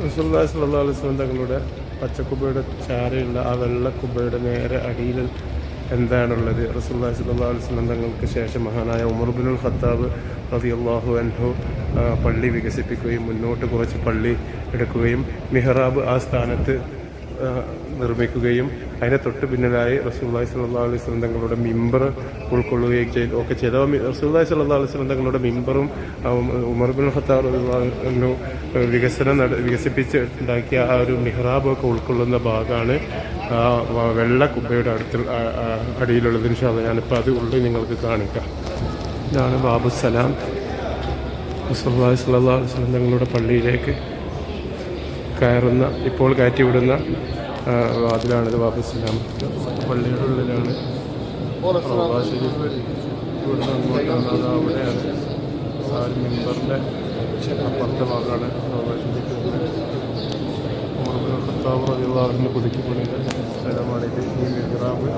റസൂലുള്ളാഹി സ്വല്ലല്ലാഹു അലൈഹി വസല്ലം തങ്ങളുടെ പച്ചക്കുബയുടെ ചാരയുള്ള ആ വെള്ളക്കുബയുടെ നേരെ അടിയിൽ എന്താണുള്ളത്? റസൂലുള്ളാഹി സ്വല്ലല്ലാഹു അലൈഹി വസല്ലം തങ്ങൾക്ക് ശേഷം മഹാനായ ഉമർ ഇബ്നുൽ ഖത്താബ് റളിയല്ലാഹു അൻഹു പള്ളി വികസിപ്പിക്കുകയും മുന്നോട്ട് കുറച്ച് പള്ളി എടുക്കുകയും മിഹ്റാബ് ആ സ്ഥാനത്ത് നിർമ്മിക്കുകയും അതിൻ്റെ തൊട്ട് പിന്നിലായി റസൂലുള്ളാഹി സ്വല്ലല്ലാഹു അലൈഹി വസല്ലം തങ്ങളുടെ മിമ്പർ ഉൾക്കൊള്ളുകയും ചെയ്തു. റസൂലുള്ളാഹി സ്വല്ലല്ലാഹു അലൈഹി വസല്ലം തങ്ങളുടെ മിമ്പറും ഉമർ ഇബ്നുൽ ഖത്താബ് റളിയല്ലാഹു അൻഹു വികസിപ്പിച്ച് ഉണ്ടാക്കിയ ആ ഒരു മിഹ്റാബൊക്കെ ഉൾക്കൊള്ളുന്ന ഭാഗമാണ് വെള്ള കുബ്ബയുടെ അടിയിലുള്ളത്. ഇൻഷാ അല്ലാഹ് ഞാനിപ്പോൾ അത് ഉള്ളിൽ നിങ്ങൾക്ക് കാണിക്കാം. ഇതാണ് ബാബുസ്സലാം. റസൂലുള്ളാഹി സ്വല്ലല്ലാഹു അലൈഹി വസല്ലം തങ്ങളുടെ പള്ളിയിലേക്ക് കയറുന്ന, ഇപ്പോൾ കയറ്റിവിടുന്ന വാതിലാണിത്. ബാബുസ്സലാം പള്ളിയുടെ ഉള്ളിലാണ്. ഇവിടുന്ന് അങ്ങോട്ടാണ്, അവിടെയാണ് മിമ്പറിൻ്റെ അപ്പുറത്തെ ഭാഗമാണ് പുതുക്കി പണിത സ്ഥലമാണിത്. ഈ മിഹ്റാബ്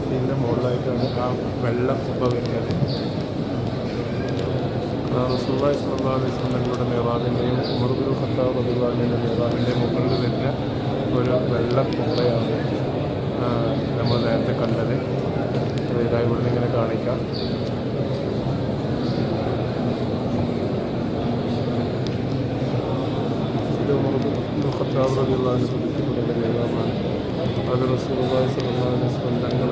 ഇതിൻ്റെ മുകളിലായിട്ടാണ് ആ വെള്ള കുബ്ബ വരുന്നത്. റസൂലുള്ളാഹി സ്വല്ലല്ലാഹു അലൈഹി വസല്ലം തങ്ങളുടെ മിഹ്റാബിൻ്റെയും ഉമർ ഇബ്നുൽ ഖത്താബ് റളിയല്ലാഹു അൻഹുവിൻ്റെ മിഹ്റാബിൻ്റെയും മുകളിൽ വരുന്ന ഒരു വെള്ള കുബ്ബയാണ് നമ്മൾ നേരത്തെ കണ്ടത്. ഇതായി ഇവിടുന്ന് ഇങ്ങനെ കാണിക്കാം. ഇത് ഉമർ ഇബ്നുൽ ഖത്താബ് റളിയല്ലാഹു അൻഹു പുതുക്കിപ്പണിത മിഹ്റാബാണ്. അത് റസൂലുള്ളാഹി സ്വല്ലല്ലാഹു അലൈഹി വസല്ലം തങ്ങൾ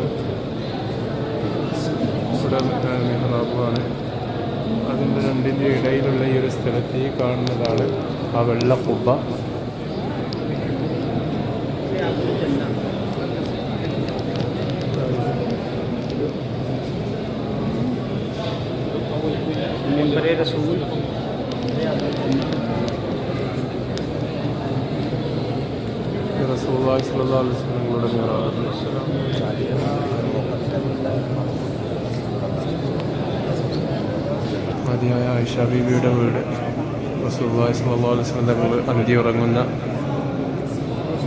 ഇവിടെ മിഹ്റാബാണ്. അതിൻ്റെ രണ്ടിൻ്റെ ഇടയിലുള്ള ഈ ഒരു സ്ഥലത്ത് ഈ കാണുന്നതാണ് ആ വെള്ള കുബ്ബ. റസൂലുള്ളാഹി സ്വല്ലല്ലാഹു അലൈഹി വസല്ലം തങ്ങളുടെ മിഹ്റാബ്. മഹദിയായ ആയിഷ ബീവിയുടെ വീട്. റസൂലുള്ളാഹി സ്വല്ലല്ലാഹു അലൈഹി വസല്ലം തങ്ങൾ അന്തി ഉറങ്ങുന്ന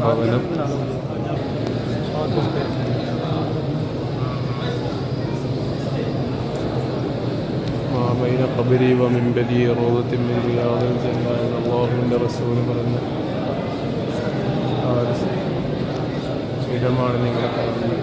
ഭവനം. ബൈന ഖബരി വ മിൻബരി റൗദത്തുൻ മിൻ റിയാദിൽ ജന്ന എന്ന് അല്ലാഹുവിൻ്റെ റസൂൽ പറഞ്ഞ ആ ഒരു ഇടമാണ് നിങ്ങൾ കാണുന്നത്.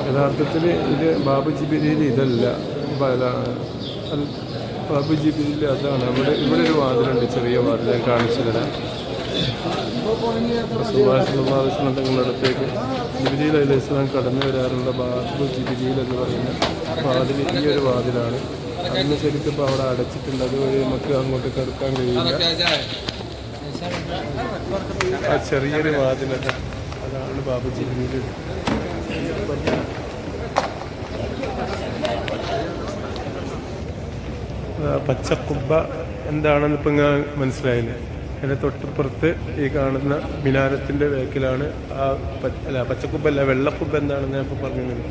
യഥാർത്ഥത്തിൽ ഇത് ബാബു ജിബ്രീൽ ഇതല്ല, ബാബു ജിബ്രീൽ അതാണ്. ഇവിടെ ഒരു വാതിലുണ്ട്, ചെറിയ വാതിൽ, ഞാൻ കാണിച്ചു തരാം. റസൂലുള്ളാഹി സ്വല്ലല്ലാഹു അലൈഹി വസല്ലം തങ്ങളുടെ അടുത്തേക്ക് ജിബ്രീൽ അലൈഹിസ്സലാം കടന്നു വരാറുള്ള ബാബു ജിബ്രീൽ എന്ന് പറയുന്ന വാതിൽ ഈ ഒരു വാതിലാണ്. അന്ന് ശരിക്കും ഇപ്പോൾ അവിടെ അടച്ചിട്ടുണ്ട്, അതുവഴി നമുക്ക് അങ്ങോട്ട് കടക്കാൻ കഴിയില്ല. ആ ചെറിയൊരു വാതിലല്ല, അതാണ് ബാബു ജിബ്രീൽ. പച്ചക്കുബ്ബ എന്താണെന്ന് ഇപ്പം ഞാൻ മനസ്സിലായില്ലേ? അതിൻ്റെ തൊട്ടിപ്പുറത്ത് ഈ കാണുന്ന മിനാരത്തിൻ്റെ വേക്കിലാണ് പച്ചക്കുബ്ബല്ല, വെള്ളക്കുബ്ബ എന്താണെന്ന് ഞാൻ ഇപ്പോൾ പറഞ്ഞത്.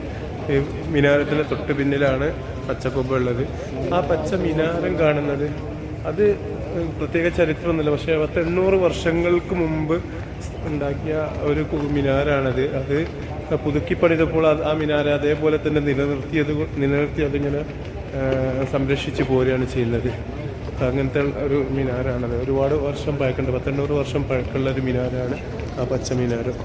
ഈ മിനാരത്തിൻ്റെ തൊട്ട് പിന്നിലാണ് പച്ചക്കുബ്ബ ഉള്ളത്. ആ പച്ച മിനാരം കാണുന്നത് അത് പ്രത്യേക ചരിത്രമൊന്നുമില്ല, പക്ഷേ 800 വർഷങ്ങൾക്ക് മുമ്പ് ഉണ്ടാക്കിയ ഒരു മിനാരാണത്. അത് പുതുക്കി പണിതപ്പോൾ ആ മിനാര അതേപോലെ തന്നെ നിലനിർത്തി അതിങ്ങനെ സംരക്ഷിച്ച് പോരുകയാണ് ചെയ്യുന്നത്. അങ്ങനത്തെ ഒരു മിനാരാണത്. ഒരുപാട് വർഷം പഴക്കമുണ്ട്, 800 വർഷം പഴക്കമുള്ള ഒരു മിനാരാണ് ആ പച്ച മിനാരം.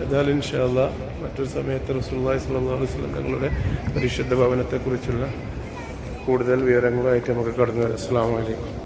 ഏതായാലും ഇൻഷാ അല്ലാഹ് മറ്റൊരു സമയത്ത് റസൂലുള്ളാഹി സ്വല്ലല്ലാഹു അലൈഹി വസല്ലം തങ്ങളുടെ പരിശുദ്ധ ഭവനത്തെക്കുറിച്ചുള്ള കൂടുതൽ വിവരങ്ങളുമായിട്ട് നമുക്ക് കടന്നു വരാം. അസ്സലാമു അലൈക്കും.